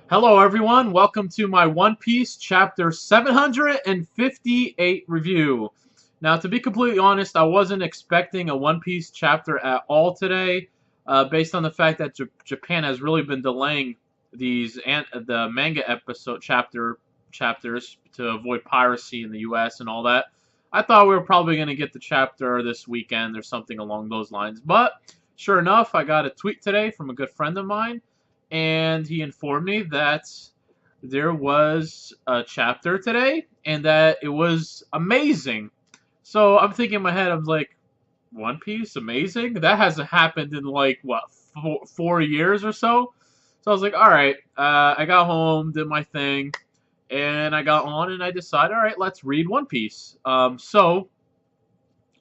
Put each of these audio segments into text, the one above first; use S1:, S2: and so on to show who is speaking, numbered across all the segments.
S1: Hello, everyone. Welcome to my One Piece chapter 758 review. Now, to be completely honest, I wasn't expecting a One Piece chapter at all today, based on the fact that Japan has really been delaying the manga episode chapters to avoid piracy in the U.S. and all that. I thought we were probably going to get the chapter this weekend or something along those lines, but sure enough, I got a tweet today from a good friend of mine and he informed me that there was a chapter today and that it was amazing. So I'm thinking in my head, I'm like, One Piece, amazing? That hasn't happened in like, what, 4 years or so? So I was like, alright, I got home, did my thing, and I got on and I decided, alright, let's read One Piece. So,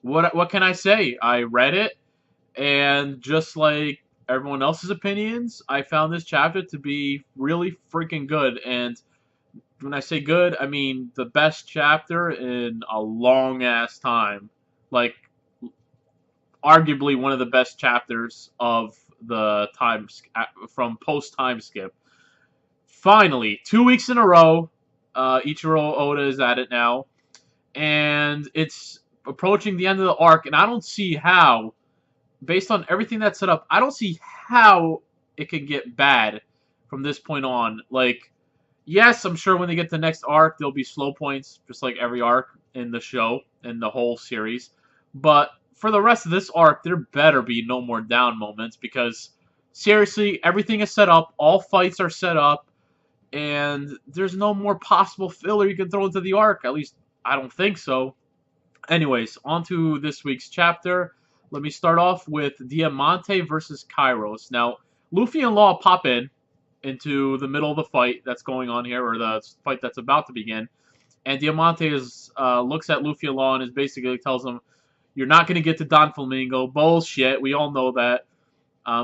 S1: what can I say? I read it, and just like everyone else's opinions, I found this chapter to be really freaking good. And when I say good, I mean the best chapter in a long ass time. Like, arguably one of the best chapters of the time from post time skip. Finally, 2 weeks in a row, Ichiro Oda is at it now, and it's approaching the end of the arc, and I don't see how, based on everything that's set up, I don't see how it could get bad from this point on. Like, yes, I'm sure when they get to the next arc, there'll be slow points, just like every arc in the show, in the whole series. But for the rest of this arc, there better be no more down moments because, seriously, everything is set up, all fights are set up, and there's no more possible filler you can throw into the arc. At least, I don't think so. Anyways, on to this week's chapter. Let me start off with Diamante versus Kairos. Now, Luffy and Law pop into the middle of the fight that's going on here, or the fight that's about to begin. And Diamante looks at Luffy and Law and is basically tells him, "You're not going to get to Don Flamingo." Bullshit. We all know that.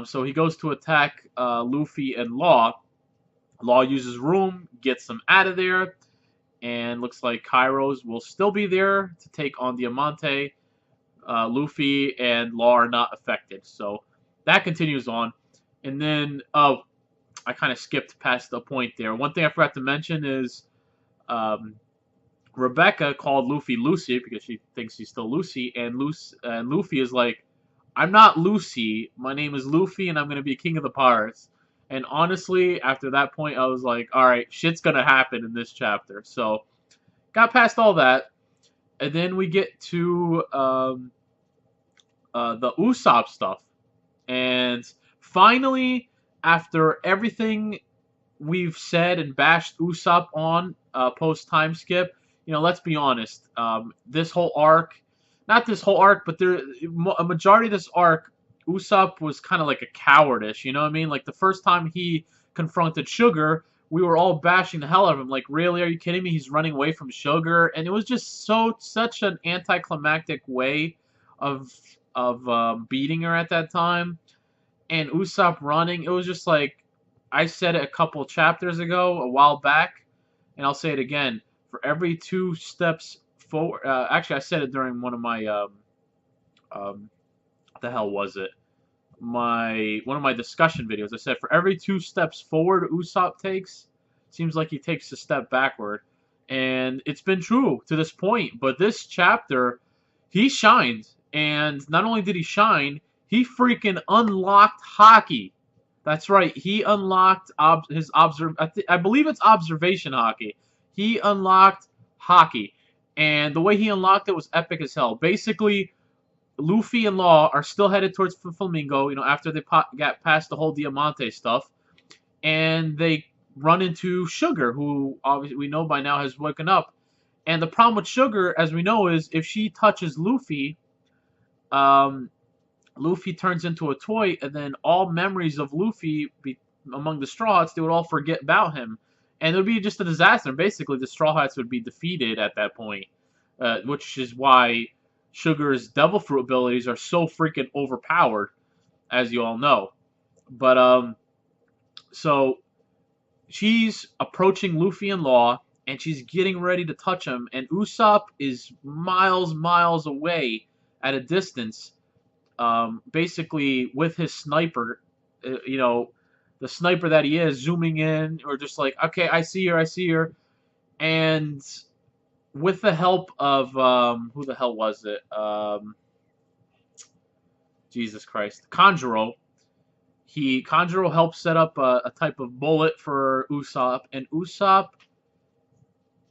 S1: So he goes to attack Luffy and Law. Law uses Room, gets them out of there, and looks like Kairos will still be there to take on Diamante. Luffy and Law are not affected. So that continues on. And then, I kind of skipped past the point there. One thing I forgot to mention is um, Rebecca called Luffy Lucy because she thinks he's still Lucy, and Luffy is like, "I'm not Lucy. My name is Luffy, and I'm gonna be king of the pirates." And honestly, after that point, I was like, "All right, shit's gonna happen in this chapter." So got past all that, and then we get to the Usopp stuff. And finally, after everything we've said and bashed Usopp on post time skip, let's be honest. This whole arc, not this whole arc, but a majority of this arc, Usopp was kind of like a cowardice. You know what I mean? Like the first time he confronted Sugar, we were all bashing the hell out of him. Like, really? Are you kidding me? He's running away from Sugar, and it was just such an anticlimactic way of beating her at that time. And Usopp running, it was just like, I said it a couple chapters ago, a while back, and I'll say it again. For every 2 steps forward, actually, I said it during one of my what the hell was it? One of my discussion videos. I said for every 2 steps forward Usopp takes, seems like he takes a step backward, and it's been true to this point. But this chapter, he shined, and not only did he shine, he freaking unlocked hockey. That's right, he unlocked I believe it's observation hockey. He unlocked hockey, and the way he unlocked it was epic as hell. Basically, Luffy and Law are still headed towards Flamingo, after they got past the whole Diamante stuff, and they run into Sugar, who obviously we know by now has woken up. And the problem with Sugar, as we know, is if she touches Luffy, Luffy turns into a toy, and then all memories of Luffy among the Straw Hats, they would all forget about him. And it would be just a disaster. Basically, the Straw Hats would be defeated at that point, which is why Sugar's Devil Fruit abilities are so freaking overpowered, as you all know. But, so she's approaching Luffy and Law, and she's getting ready to touch him, and Usopp is miles away at a distance, basically with his sniper, the sniper that he is, zooming in, or just like, okay, I see her, I see her. And with the help of, who the hell was it? Jesus Christ. Conjuro helps set up a type of bullet for Usopp, and Usopp,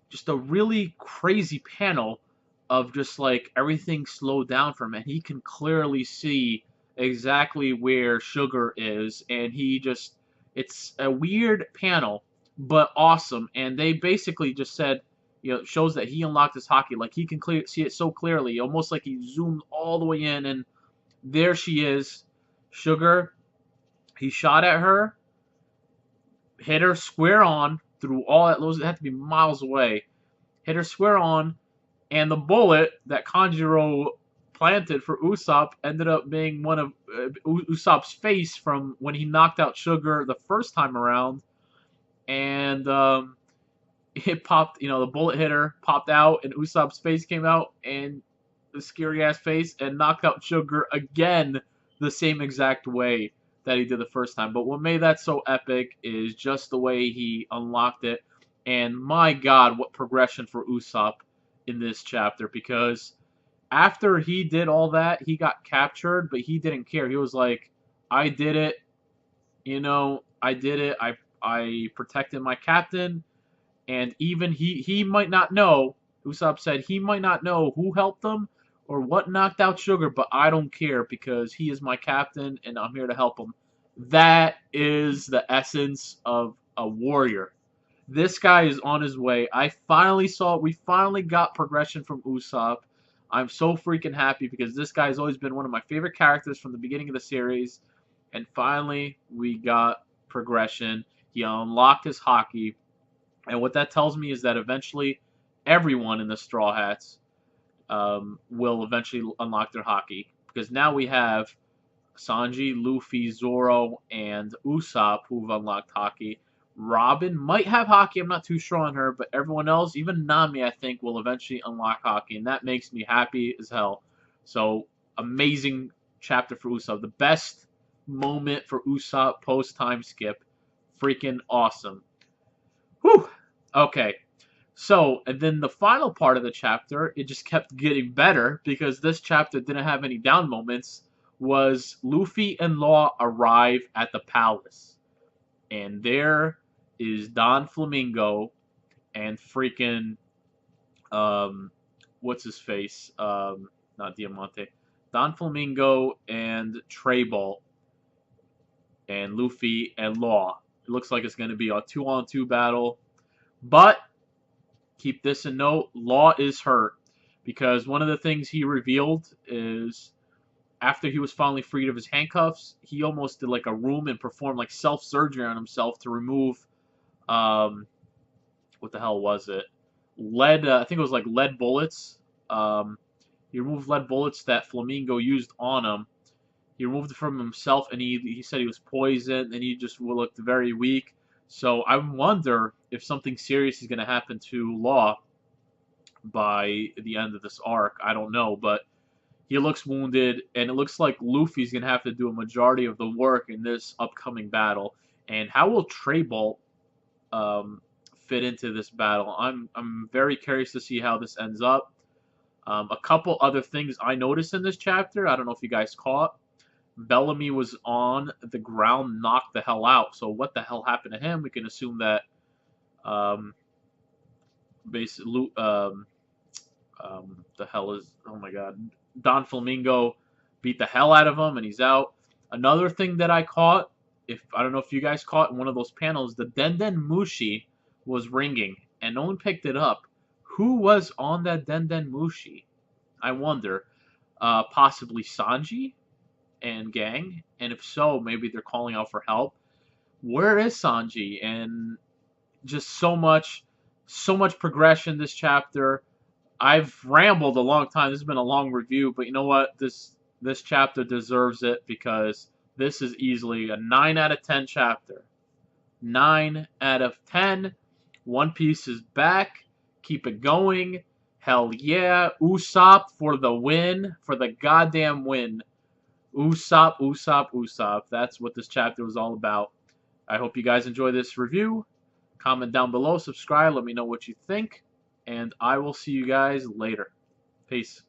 S1: just a really crazy panel of just like everything slowed down for him, and he can clearly see exactly where Sugar is, and it's a weird panel, but awesome. And they basically just said, shows that he unlocked his hockey, like he can see it so clearly, almost like he zoomed all the way in, and there she is, Sugar. He shot at her, hit her square on through all that. It had to be miles away. Hit her square on, and the bullet that Kanjuro planted for Usopp ended up being one of Usopp's face from when he knocked out Sugar the first time around. And it popped, the bullet hit her, popped out, and Usopp's face came out, and the scary ass face, and knocked out Sugar again the same exact way that he did the first time. But what made that so epic is just the way he unlocked it. And my God, what progression for Usopp in this chapter, because after he did all that, he got captured, but he didn't care. He was like, I did it, I did it. I protected my captain, and even he might not know, Usopp said he might not know who helped him or what knocked out Sugar, but I don't care because he is my captain and I'm here to help him. That is the essence of a warrior. This guy is on his way. We finally got progression from Usopp. I'm so freaking happy because this guy's always been one of my favorite characters from the beginning of the series. And finally, we got progression. He unlocked his hockey. And what that tells me is that eventually everyone in the Straw Hats will eventually unlock their hockey. Because now we have Sanji, Luffy, Zoro, and Usopp who've unlocked hockey. Robin might have hockey, I'm not too sure on her, but everyone else, even Nami, I think, will eventually unlock hockey, and that makes me happy as hell. So, amazing chapter for Usopp. The best moment for Usopp post-time skip. Freaking awesome. Whew! Okay. So, and then the final part of the chapter, it just kept getting better, because this chapter didn't have any down moments, was Luffy and Law arrive at the palace. And there is Don Flamingo and freaking, what's his face? Not Diamante. Don Flamingo and Treybolt and Luffy and Law. It looks like it's going to be a 2-on-2 battle. But, keep this in note, Law is hurt. Because one of the things he revealed is, after he was finally freed of his handcuffs, he almost did like a room and performed like self-surgery on himself to remove, what the hell was it? Lead, I think it was like lead bullets. He removed lead bullets that Flamingo used on him. He removed it from himself, and he said he was poisoned, and he just looked very weak. So I wonder if something serious is going to happen to Law by the end of this arc. I don't know, but he looks wounded, and it looks like Luffy's going to have to do a majority of the work in this upcoming battle. And how will Treybolt fit into this battle? I'm very curious to see how this ends up. A couple other things I noticed in this chapter, I don't know if you guys caught. Bellamy was on the ground, knocked the hell out. So what the hell happened to him? We can assume that basically, the hell is, oh my god, Don Flamingo beat the hell out of him, and he's out. Another thing that I caught, I don't know if you guys caught in one of those panels, the Denden Mushi was ringing, and no one picked it up. Who was on that Denden Mushi? I wonder. Possibly Sanji and gang, and if so, maybe they're calling out for help. Where is Sanji? And just so much progression this chapter. I've rambled a long time. This has been a long review, but you know what? This chapter deserves it because this is easily a 9 out of 10 chapter. 9 out of 10. One Piece is back. Keep it going. Hell yeah. Usopp for the win. For the goddamn win. Usopp, Usopp, Usopp. That's what this chapter was all about. I hope you guys enjoy this review. Comment down below, subscribe, let me know what you think, and I will see you guys later. Peace.